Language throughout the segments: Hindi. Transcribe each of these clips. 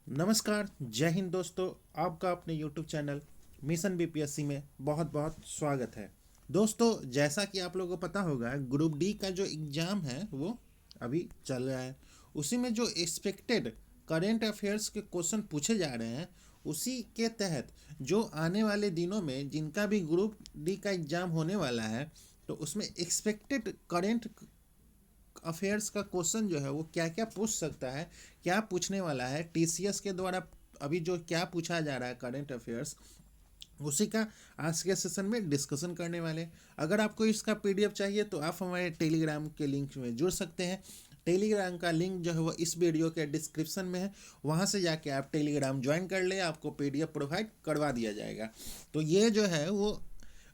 नमस्कार, जय हिंद दोस्तों। आपका अपने YouTube चैनल मिशन बीपीएससी में बहुत बहुत स्वागत है। दोस्तों, जैसा कि आप लोगों को पता होगा, ग्रुप डी का जो एग्ज़ाम है वो अभी चल रहा है। उसी में जो एक्सपेक्टेड करेंट अफेयर्स के क्वेश्चन पूछे जा रहे हैं, उसी के तहत जो आने वाले दिनों में जिनका भी ग्रुप डी का एग्ज़ाम होने वाला है, तो उसमें एक्सपेक्टेड करेंट अफेयर्स का क्वेश्चन जो है वो क्या क्या पूछ सकता है, क्या पूछने वाला है, टीसीएस के द्वारा अभी जो क्या पूछा जा रहा है करेंट अफेयर्स, उसी का आज के सेशन में डिस्कशन करने वाले। अगर आपको इसका पीडीएफ चाहिए तो आप हमारे टेलीग्राम के लिंक में जुड़ सकते हैं। टेलीग्राम का लिंक जो है वो इस वीडियो के डिस्क्रिप्शन में है, वहाँ से जाके आप टेलीग्राम ज्वाइन कर ले, आपको पीडीएफ प्रोवाइड करवा दिया जाएगा। तो ये जो है वो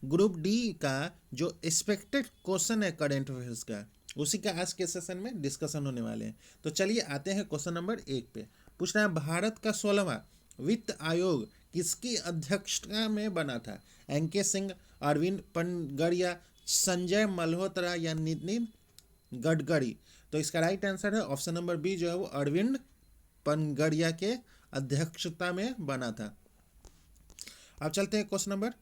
ग्रुप डी का जो एक्सपेक्टेड क्वेश्चन है करेंट अफेयर्स का, उसी का आज के सेशन में डिस्कशन होने वाले हैं। तो चलिए आते हैं क्वेश्चन नंबर 1 पे। पूछ रहा है, भारत का 16वां वित्त आयोग किसकी अध्यक्षता में बना था? एनके सिंह, अरविंद पनगड़िया, संजय मल्होत्रा या नितिन गडकरी? तो इसका राइट आंसर है ऑप्शन नंबर बी, जो है वो अरविंद पनगड़िया के अध्यक्षता में बना था। अब चलते हैं क्वेश्चन नंबर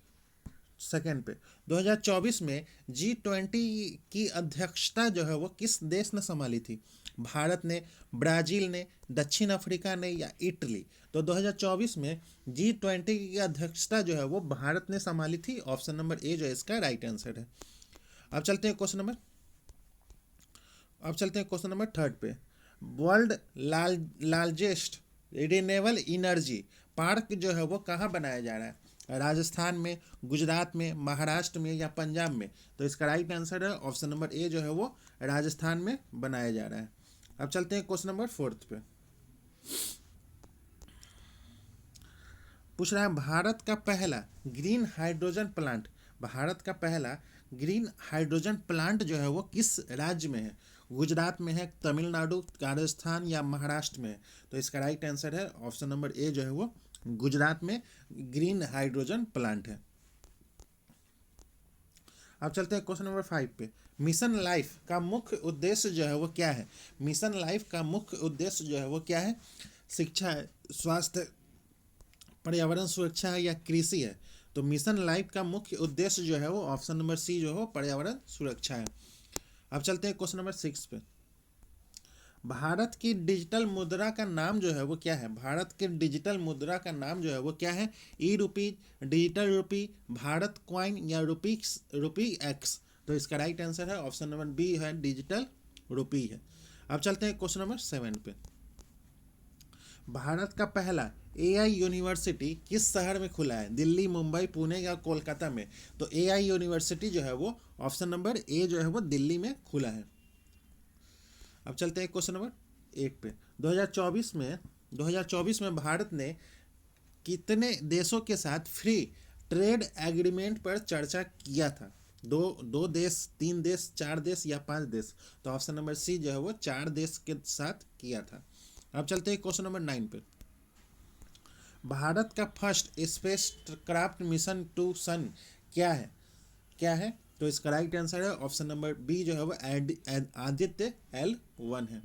सेकेंड पे। 2024 में G20 की अध्यक्षता जो है वो किस देश ने संभाली थी? भारत ने, ब्राज़ील ने, दक्षिण अफ्रीका ने या इटली? तो 2024 में G20 की अध्यक्षता जो है वो भारत ने संभाली थी। ऑप्शन नंबर ए जो है इसका राइट आंसर है। अब चलते हैं क्वेश्चन नंबर थर्ड पे। World largest renewable energy park जो है वो कहाँ बनाया जा रहा है? राजस्थान में, गुजरात में, महाराष्ट्र में या पंजाब में? तो इसका राइट आंसर है ऑप्शन नंबर ए जो है वो राजस्थान में बनाया जा रहा है। अब चलते हैं क्वेश्चन नंबर फोर्थ पे। पूछ रहा है, भारत का पहला ग्रीन हाइड्रोजन प्लांट जो है वो किस राज्य में है? गुजरात में है, तमिलनाडु, राजस्थान या महाराष्ट्र में है? तो इसका राइट आंसर है ऑप्शन नंबर ए जो है वो गुजरात में ग्रीन हाइड्रोजन प्लांट है। अब चलते हैं क्वेश्चन नंबर 5 पे। मिशन लाइफ का मुख्य उद्देश्य जो है वो क्या है? मिशन लाइफ का मुख्य उद्देश्य जो है वो क्या है? शिक्षा है, स्वास्थ्य, पर्यावरण सुरक्षा है या कृषि है? तो मिशन लाइफ का मुख्य उद्देश्य जो है वो ऑप्शन नंबर सी जो है पर्यावरण सुरक्षा है। अब चलते हैं क्वेश्चन नंबर 6 पे। भारत की डिजिटल मुद्रा का नाम जो है वो क्या है? भारत के डिजिटल मुद्रा का नाम जो है वो क्या है? ई रुपी, डिजिटल रुपी, भारत क्वाइन या रुपी एक्स? तो इसका राइट आंसर है ऑप्शन नंबर बी है, डिजिटल रुपी है। अब चलते हैं क्वेश्चन नंबर 7 पे। भारत का पहला एआई यूनिवर्सिटी किस शहर में खुला है? दिल्ली, मुंबई, पुणे या कोलकाता में? तो एआई यूनिवर्सिटी जो है वो ऑप्शन नंबर ए जो है वो दिल्ली में खुला है। अब चलते हैं क्वेश्चन नंबर 8 पे। 2024 में भारत ने कितने देशों के साथ फ्री ट्रेड एग्रीमेंट पर चर्चा किया था? दो देश, 3 देश, 4 देश या 5 देश? तो ऑप्शन नंबर सी जो है वो 4 देश के साथ किया था। अब चलते हैं क्वेश्चन नंबर 9 पे। भारत का first spacecraft mission to sun क्या है? तो इसका राइट आंसर है ऑप्शन नंबर बी जो है वो आदित्य L1 है।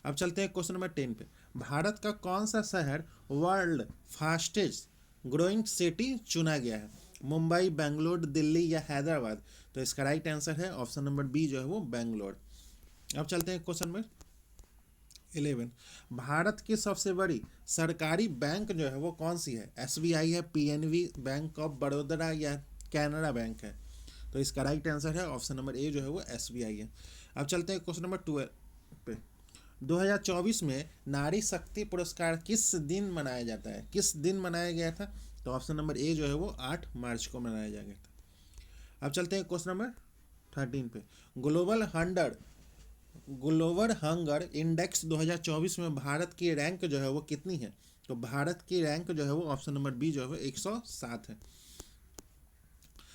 अब चलते हैं क्वेश्चन नंबर 10 पे। भारत का कौन सा शहर वर्ल्ड फास्टेस्ट ग्रोइंग सिटी चुना गया है? मुंबई, बेंगलोर, दिल्ली या हैदराबाद? तो इसका राइट आंसर है ऑप्शन नंबर बी जो है वो बेंगलोर। अब चलते हैं क्वेश्चन नंबर 11। भारत की सबसे बड़ी सरकारी बैंक जो है वो कौन सी है? SBI है, PNB, बैंक ऑफ बड़ौदा या कैनरा बैंक है? तो इसका राइट आंसर है ऑप्शन नंबर ए जो है वो SBI है। अब चलते हैं क्वेश्चन नंबर 12 पे। 2024 में नारी शक्ति पुरस्कार किस दिन मनाया जाता है? किस दिन मनाया गया था? तो ऑप्शन नंबर ए जो है वो 8 मार्च को मनाया गया था। अब चलते हैं क्वेश्चन नंबर 13 पे। ग्लोबल हंगर इंडेक्स 2024 में भारत की रैंक जो है वो कितनी है? तो भारत की रैंक जो है वो ऑप्शन नंबर बी जो है वो 107 है।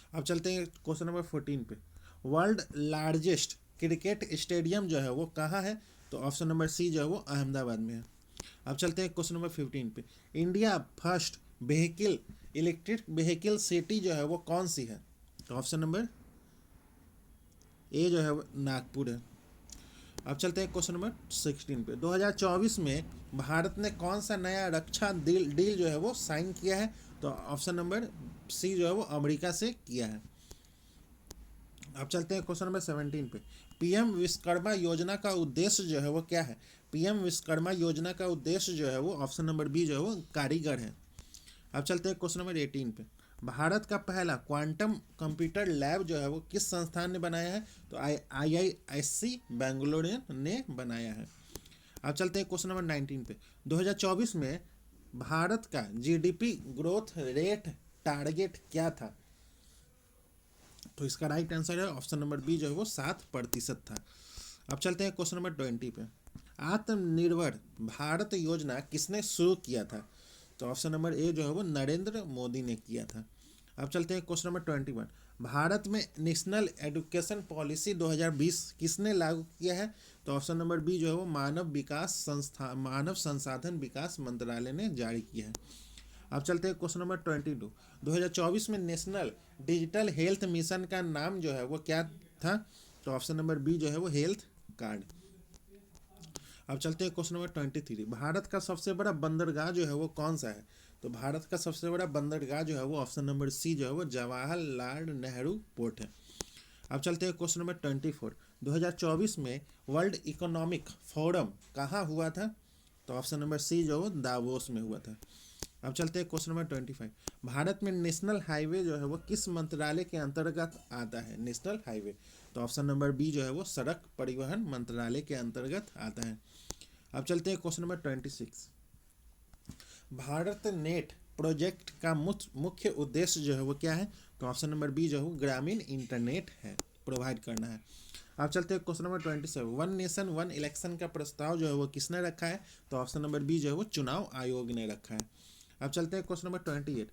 अब चलते हैं क्वेश्चन नंबर 14 पे। वर्ल्ड लार्जेस्ट क्रिकेट स्टेडियम जो है वो कहाँ है? तो ऑप्शन नंबर सी जो है वो अहमदाबाद में है। अब चलते हैं क्वेश्चन नंबर 15 पे। India first electric vehicle city जो है वो कौन सी है? तो ऑप्शन नंबर ए जो है वो नागपुर है। अब चलते हैं क्वेश्चन नंबर 16 पे। 2024 में भारत ने कौन सा नया रक्षा डील डील जो है वो साइन किया है? तो ऑप्शन नंबर सी जो है वो अमेरिका से किया है। अब चलते हैं क्वेश्चन नंबर 17 पे। पीएम विश्वकर्मा योजना का उद्देश्य जो है वो क्या है? पीएम विश्वकर्मा योजना का उद्देश्य जो है वो ऑप्शन नंबर बी जो है वो कारीगर है। अब चलते हैं क्वेश्चन नंबर 18 पे। भारत का पहला क्वांटम कंप्यूटर लैब जो है वो किस संस्थान ने बनाया है? तो IISc बेंगलुरु ने बनाया है। अब चलते हैं क्वेश्चन नंबर 19 पे। 2024 में भारत का जीडीपी ग्रोथ रेट टारगेट क्या था? तो इसका राइट आंसर है ऑप्शन नंबर बी जो है वो 7% था। अब चलते हैं क्वेश्चन नंबर 20 पे। आत्मनिर्भर भारत योजना किसने शुरू किया था? तो ऑप्शन नंबर ए जो है वो नरेंद्र मोदी ने किया था। अब चलते हैं क्वेश्चन नंबर 21। भारत में नेशनल एजुकेशन पॉलिसी 2020 किसने लागू किया है? तो ऑप्शन नंबर बी जो है वो मानव संसाधन विकास मंत्रालय ने जारी किया है। अब चलते हैं क्वेश्चन नंबर 22। 2024 में नेशनल डिजिटल हेल्थ मिशन का नाम जो है वो क्या था? तो ऑप्शन नंबर बी जो है वो हेल्थ कार्ड। अब चलते हैं क्वेश्चन नंबर 23। भारत का सबसे बड़ा बंदरगाह जो है वो कौन सा है? तो भारत का सबसे बड़ा बंदरगाह जो है वो ऑप्शन नंबर सी जो है वो जवाहरलाल नेहरू पोर्ट है। अब चलते हैं क्वेश्चन नंबर 24। 2024 में वर्ल्ड इकोनॉमिक फोरम कहाँ हुआ था? तो ऑप्शन नंबर सी जो है वो दावोस में हुआ था। अब चलते हैं क्वेश्चन नंबर 25। भारत में नेशनल हाईवे जो है वो किस मंत्रालय के अंतर्गत आता है? National highway. तो ऑप्शन नंबर बी जो है वो सड़क परिवहन मंत्रालय के अंतर्गत आता है। अब चलते हैं question number 26। Bharat net project का मुख्य उद्देश्य जो है वो क्या है? तो ऑप्शन नंबर बी जो है वो ग्रामीण इंटरनेट है प्रोवाइड करना है। अब चलते हैं question number 27। One nation one election का प्रस्ताव जो है वो किसने रखा है? तो ऑप्शन नंबर बी जो है वो चुनाव आयोग ने रखा है। अब चलते हैं क्वेश्चन नंबर 28।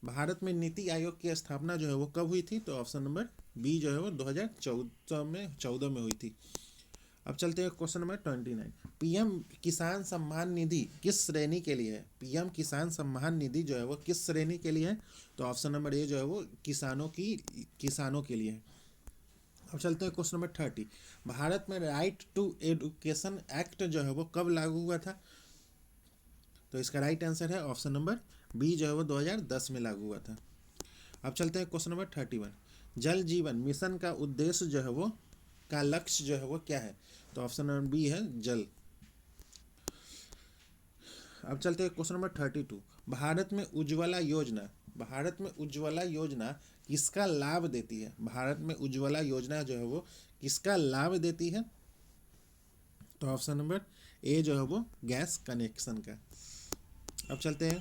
भारत में नीति आयोग की स्थापना जो है वो कब हुई थी? तो ऑप्शन नंबर बी जो है वो 2014 में हुई थी। अब चलते हैं क्वेश्चन नंबर 29। पीएम किसान सम्मान निधि किस श्रेणी के लिए है? पीएम किसान सम्मान निधि जो है वो किस श्रेणी के लिए है? तो ऑप्शन नंबर ए जो है वो किसानों के लिए है। अब चलते हैं क्वेश्चन नंबर 30। भारत में राइट टू एजुकेशन एक्ट जो है वो कब लागू हुआ था? तो इसका राइट आंसर है ऑप्शन नंबर बी जो है वो 2010 में लागू हुआ था। अब चलते हैं क्वेश्चन नंबर 31। जल जीवन मिशन का उद्देश्य जो है वो का लक्ष्य जो है वो क्या है? तो ऑप्शन नंबर बी है जल। अब चलते हैं क्वेश्चन नंबर 32। भारत में उज्ज्वला योजना किसका लाभ देती है? भारत में उज्ज्वला योजना जो है वो किसका लाभ देती है? तो ऑप्शन नंबर ए जो है वो गैस कनेक्शन का। अब चलते हैं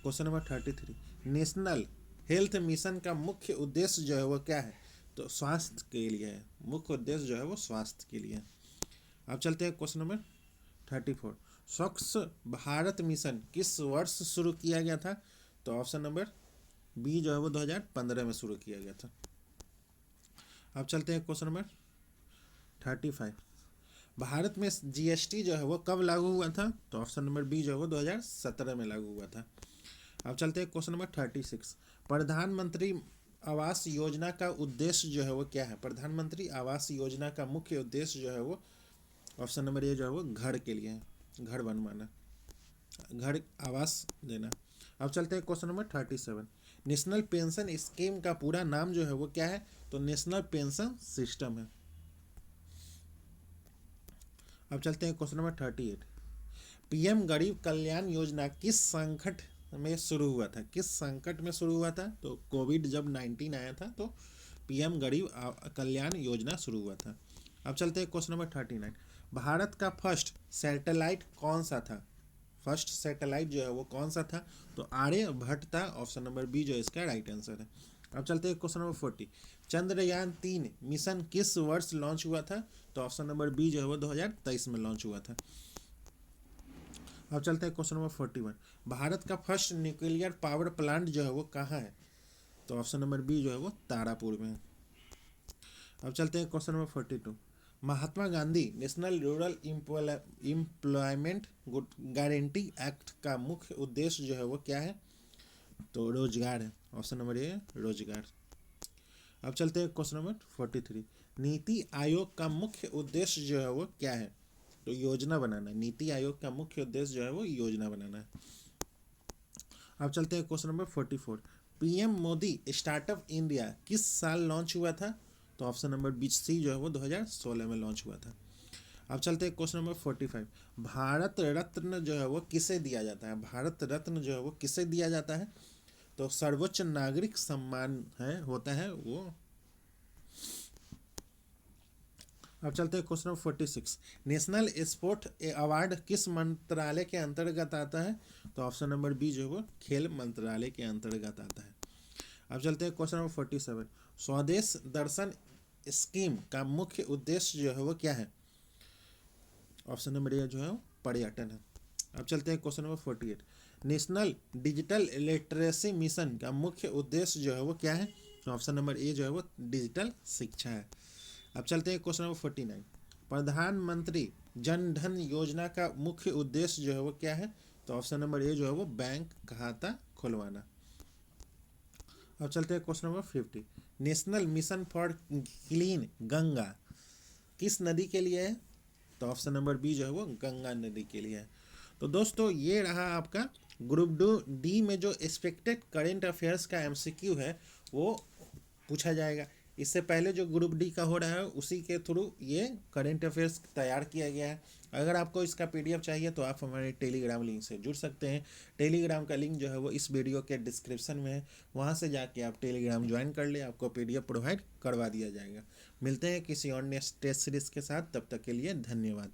question number 33। National health mission का मुख्य उद्देश्य जो है वो क्या है? तो स्वास्थ्य के लिए है। मुख्य उद्देश्य जो है वो स्वास्थ्य के लिए है। अब चलते हैं क्वेश्चन नंबर 34। स्वच्छ भारत मिशन किस वर्ष शुरू किया गया था? तो ऑप्शन नंबर बी जो है वो 2015 में शुरू किया गया था। अब चलते हैं क्वेश्चन नंबर 35। भारत में जीएसटी जो है वो कब लागू हुआ था? तो ऑप्शन नंबर बी जो है वो 2017 में लागू हुआ था। अब चलते हैं क्वेश्चन नंबर 36। प्रधानमंत्री आवास योजना का उद्देश्य जो है वो क्या है? प्रधानमंत्री आवास योजना का मुख्य उद्देश्य जो है वो ऑप्शन नंबर ए जो है वो घर के लिए है, घर बनवाना, घर आवास देना। अब चलते हैं question number 37। National pension scheme का पूरा नाम जो है वो क्या है? तो नेशनल पेंशन सिस्टम है। अब चलते हैं क्वेश्चन नंबर 38। पीएम गरीब कल्याण योजना किस संकट में शुरू हुआ था? किस संकट में शुरू हुआ था? तो कोविड जब 19 आया था तो पीएम गरीब कल्याण योजना शुरू हुआ था। अब चलते हैं क्वेश्चन नंबर 39। भारत का फर्स्ट सैटेलाइट कौन सा था? फर्स्ट सैटेलाइट जो है वो कौन सा था? तो आर्यभट्ट था। ऑप्शन नंबर बी जो इसका राइट आंसर है। अब चलते हैं क्वेश्चन नंबर 40। चंद्रयान 3 मिशन किस वर्ष लॉन्च हुआ था? तो ऑप्शन नंबर बी जो है वो 2023 में लॉन्च हुआ था। अब चलते हैं क्वेश्चन नंबर 41। भारत का फर्स्ट न्यूक्लियर पावर प्लांट जो है वो कहाँ है? तो ऑप्शन नंबर बी जो है वो तारापुर में है। अब चलते हैं question number 42। Mahatma Gandhi national rural employment guarantee act का मुख्य उद्देश्य जो है वो क्या है? तो रोजगार है। ऑप्शन नंबर ए रोजगार। अब चलते हैं क्वेश्चन नंबर 43। नीति आयोग का मुख्य उद्देश्य जो है वो क्या है? तो योजना बनाना है। नीति आयोग का मुख्य उद्देश्य जो है वो योजना बनाना है। अब चलते हैं question number 44। PM Modi startup India किस साल लॉन्च हुआ था? तो ऑप्शन नंबर बी सी जो है वो 2016 में लॉन्च हुआ था। अब चलते हैं क्वेश्चन नंबर 45। भारत रत्न जो है वो किसे दिया जाता है? भारत रत्न जो है वो किसे दिया जाता है? तो सर्वोच्च नागरिक सम्मान है होता है वो। अब चलते हैं question number 46। National sport award किस मंत्रालय के अंतर्गत आता है? तो ऑप्शन नंबर बी जो है वो खेल मंत्रालय के अंतर्गत आता है। अब चलते हैं क्वेश्चन नंबर 47। स्वदेश दर्शन स्कीम का मुख्य उद्देश्य जो है वो क्या है? ऑप्शन नंबर ए जो है वो पर्यटन है। अब चलते हैं question number 48। National digital literacy mission का मुख्य उद्देश्य जो है वो क्या है? ऑप्शन नंबर ए जो है वो डिजिटल शिक्षा है। अब चलते हैं क्वेश्चन नंबर 49। प्रधानमंत्री जन धन योजना का मुख्य उद्देश्य जो है वो क्या है? तो ऑप्शन नंबर ए जो है वो बैंक खाता खुलवाना। अब चलते हैं question number 50। National mission for clean Ganga किस नदी के लिए है? तो ऑप्शन नंबर बी जो है वो गंगा नदी के लिए है। तो दोस्तों ये रहा आपका ग्रुप डी में जो एक्सपेक्टेड करेंट अफेयर्स का एमसीक्यू है वो पूछा जाएगा। इससे पहले जो ग्रुप डी का हो रहा है उसी के थ्रू ये करेंट अफेयर्स तैयार किया गया है। अगर आपको इसका पीडीएफ चाहिए तो आप हमारे टेलीग्राम लिंक से जुड़ सकते हैं। टेलीग्राम का लिंक जो है वो इस वीडियो के डिस्क्रिप्शन में है, वहाँ से जाके आप टेलीग्राम ज्वाइन कर ले, आपको पीडीएफ प्रोवाइड करवा दिया जाएगा। मिलते हैं किसी और नेक्स्ट टेस्ट सीरीज के साथ, तब तक के लिए धन्यवाद।